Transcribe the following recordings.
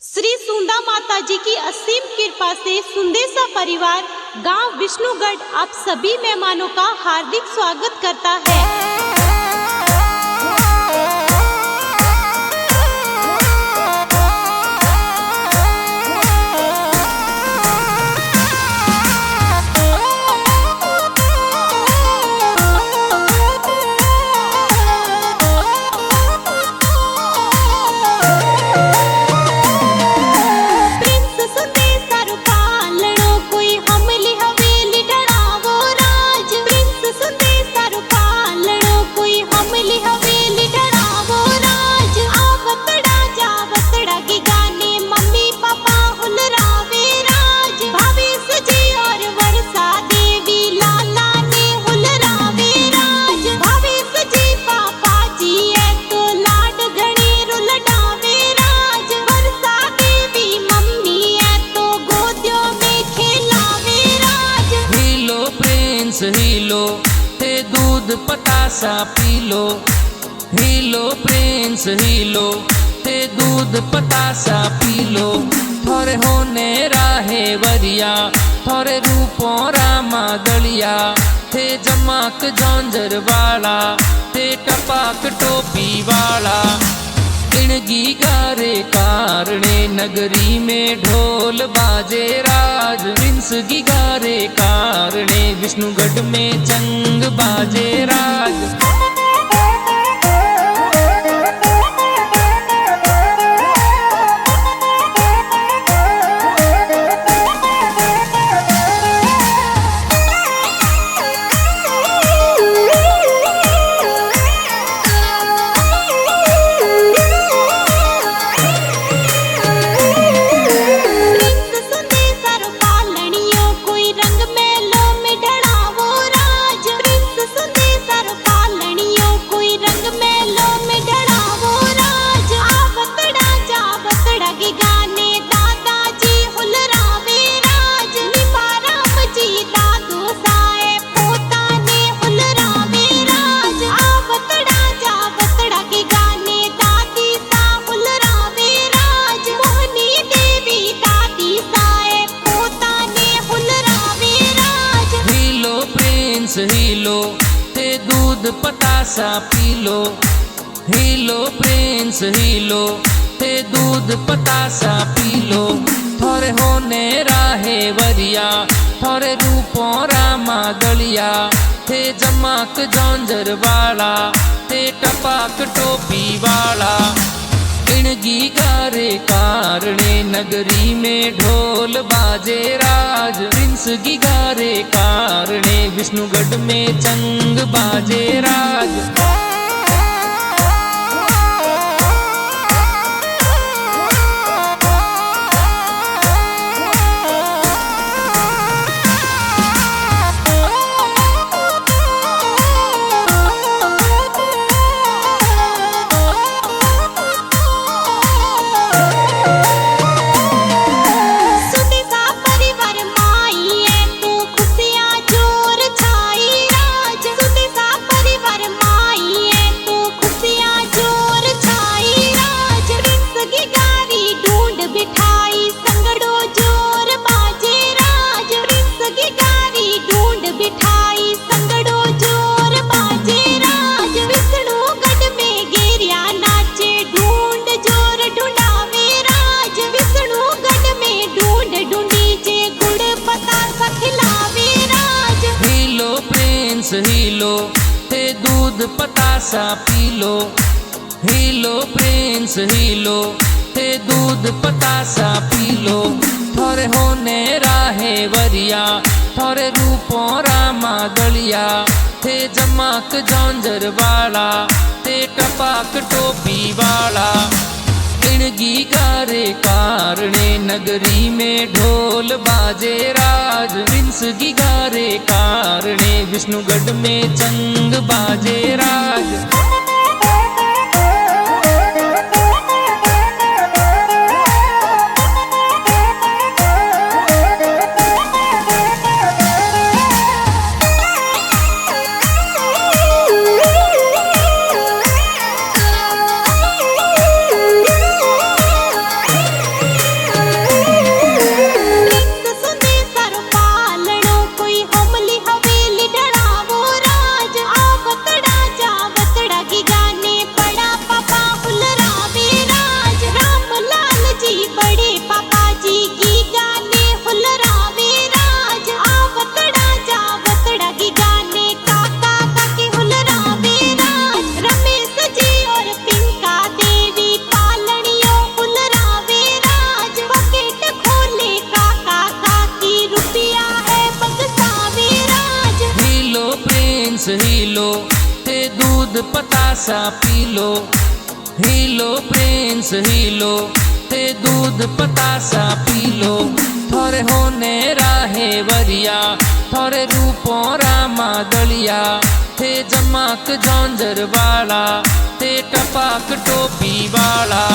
Shri Sunda माता जी की असीम कृपा से सुंदेसा परिवार गांव विष्णुगढ़ आप सभी मेहमानों का हार्दिक स्वागत करता है। हीलो थे दूध पतासा P low, Helo Prince Helo थे दूध पतासा पी लो। थोरे होने राहे वरिया थोरे रूपों रामा दलिया थे जमाक जौंजर वाला थे टपाक टोपी वाला। इणगी गारे कारणे नगरी में ढोल बाजे राज, विंसगी गारे कारणे विष्णुगढ़ में चंग बाजे राज। हीलो थे दूध पतासा P low, Helo Prince Helo थे दूध पतासा पी लो। थोरे होने राहे वरिया थोरे रूपों रामा दलिया थे जमाक जौंजर वाला थे टपाक टोपी वाला। इणगी गारे कारणे नगरी में ढोल बाजे राज, विंसगी गारे कारणे विष्णुगढ़ में चंग बाजे राज। हीलो थे दूध पतासा P low, Helo Prince Helo थे दूध पतासा पी लो। थोरे होने राहे वरिया थोरे रूपों रामा दलिया थे जमाक जौंजर वाला थे टपाक टोपी वाला। इणगी गारे कारणे नगरी में ढोल बाजे राज, विंसगी गारे कारणे विष्णुगढ़ में चंग बाजे राज। हीलो ते दूध पतासा P low. Helo Prince Helo ते दूध पतासा पी लो। थोरे होने राहे वरिया थोरे रूपों रामा दलिया थे जमाक जौंजर वाला ते टपाक टोपी वाला।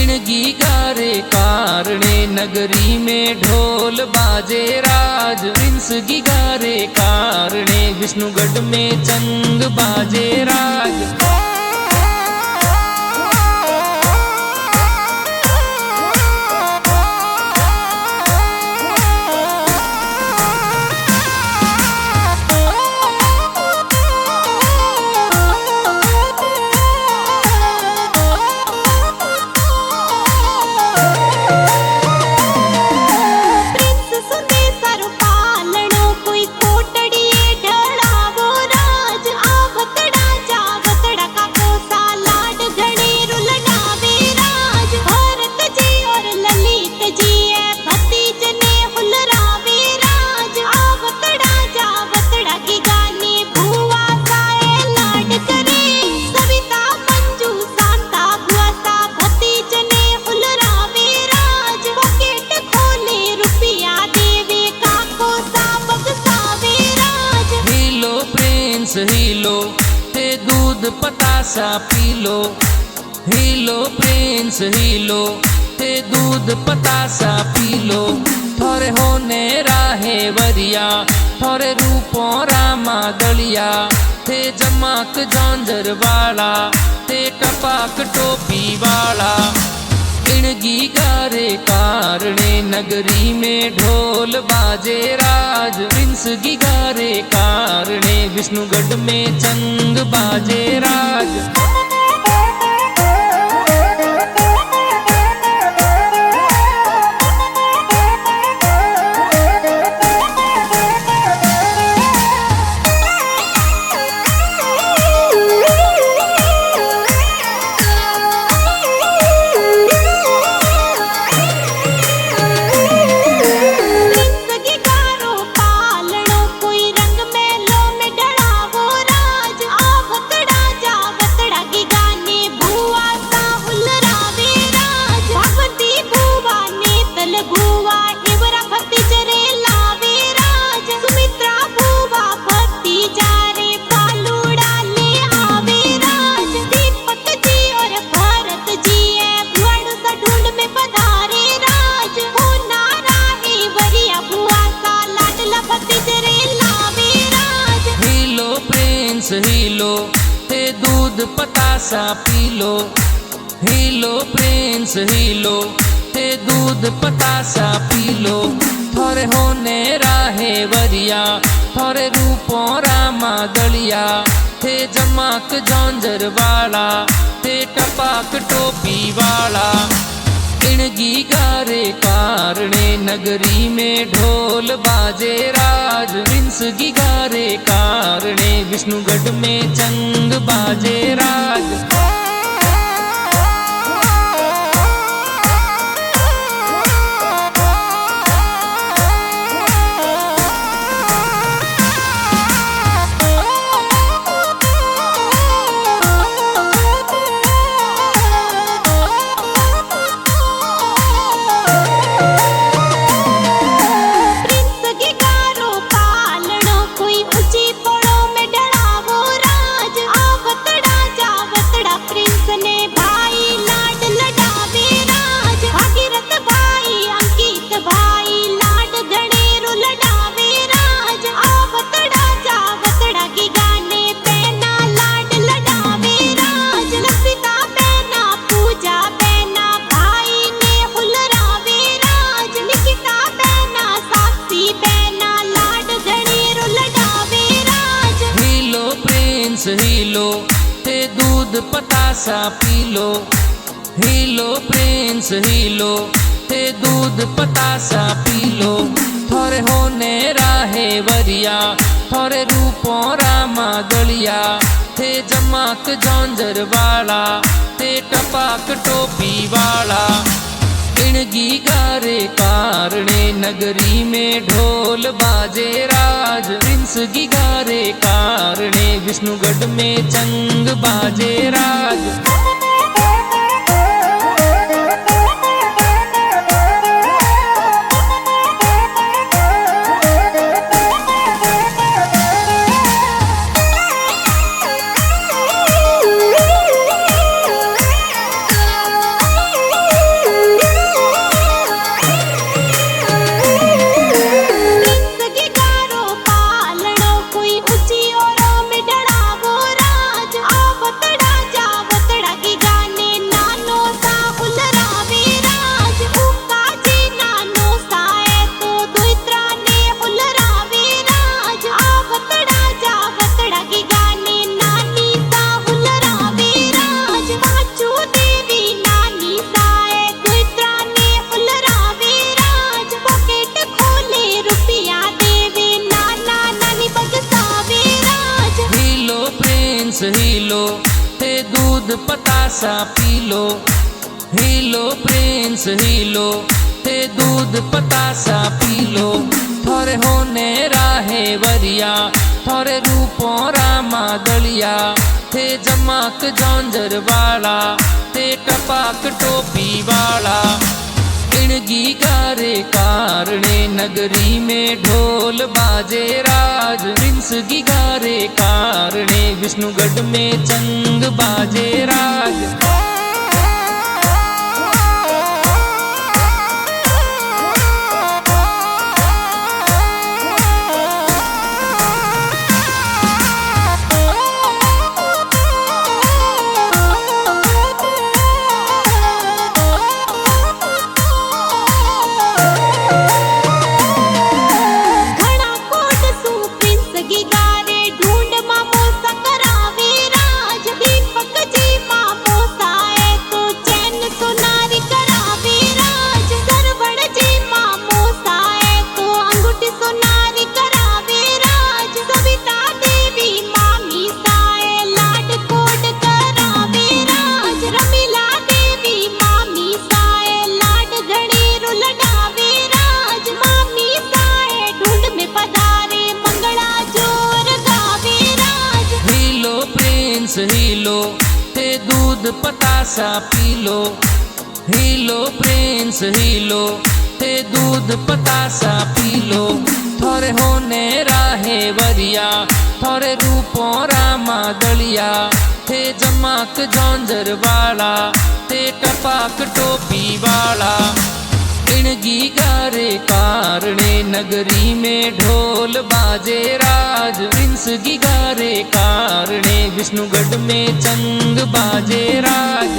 इणगी गारे कारणे नगरी में ढोल बाजे राज। प्रिंस की गारे कारणे विष्णुगढ़ में चंग बाजे राज। हीलो ते दूध पतासा P low. Helo Prince Helo ते दूध पतासा पी लो। थोरे होने राहे वरिया थोरे रूपों रामा दलिया थे जमाक जौंजर वाला ते टपाक टोपी वाला। इणगी गारे कारणे नगरी में ढोल बाजे राज। प्रिंस की गारे कारणे विष्णुगढ़ में चंग बाजे राज। हीलो ते दूध पतासा P low. Helo Prince Helo ते दूध पतासा पी लो। थोरे होने राहे वरिया थोरे रूपों रामा दलिया थे जमाक जौंजर वाला ते टपाक टोपी वाला। इणगी गारे कारणे नगरी में ढोल बाजे राज। प्रिंस की गारे कारणे विष्णुगढ़ में चंग बाजे राज। हीलो ते दूध पतासा P low. Helo Prince Helo ते दूध पतासा पी लो। थोरे होने राहे वरिया थोरे रूपों रामा दलिया थे जमाक जौंजर वाला ते टपाक टोपी वाला। इण इणगी गारे कारणे नगरी में ढोल बाजे राज। प्रिंस गी गारे कारणे विष्णुगढ़ में चंग बाजे राज। हीलो ते दूध पतासा P low. Helo Prince Helo ते दूध पतासा पी लो। थोरे होने राहे वरिया थोरे रूपों रामा दलिया। थे जमाक जौंजर वाला ते टपाक टोपी वाला। इणगी गारे कारणे नगरी में ढोल बाजे राज। प्रिंस गी गारे कारणे विष्णुगढ़ में चंग बाजे राज। हीलो ते दूध पतासा P low. Helo Prince Helo ते दूध पतासा पी लो। थोरे होने राहे वरिया थोरे रूपों रामा दलिया। थे जमाक जौंजर वाला ते टपाक टोपी वाला। इणगी गारे कारणे नगरी में ढोल बाजे राज। प्रिंस गी गारे कारणे विष्णुगढ़ में चंग बाजे राज।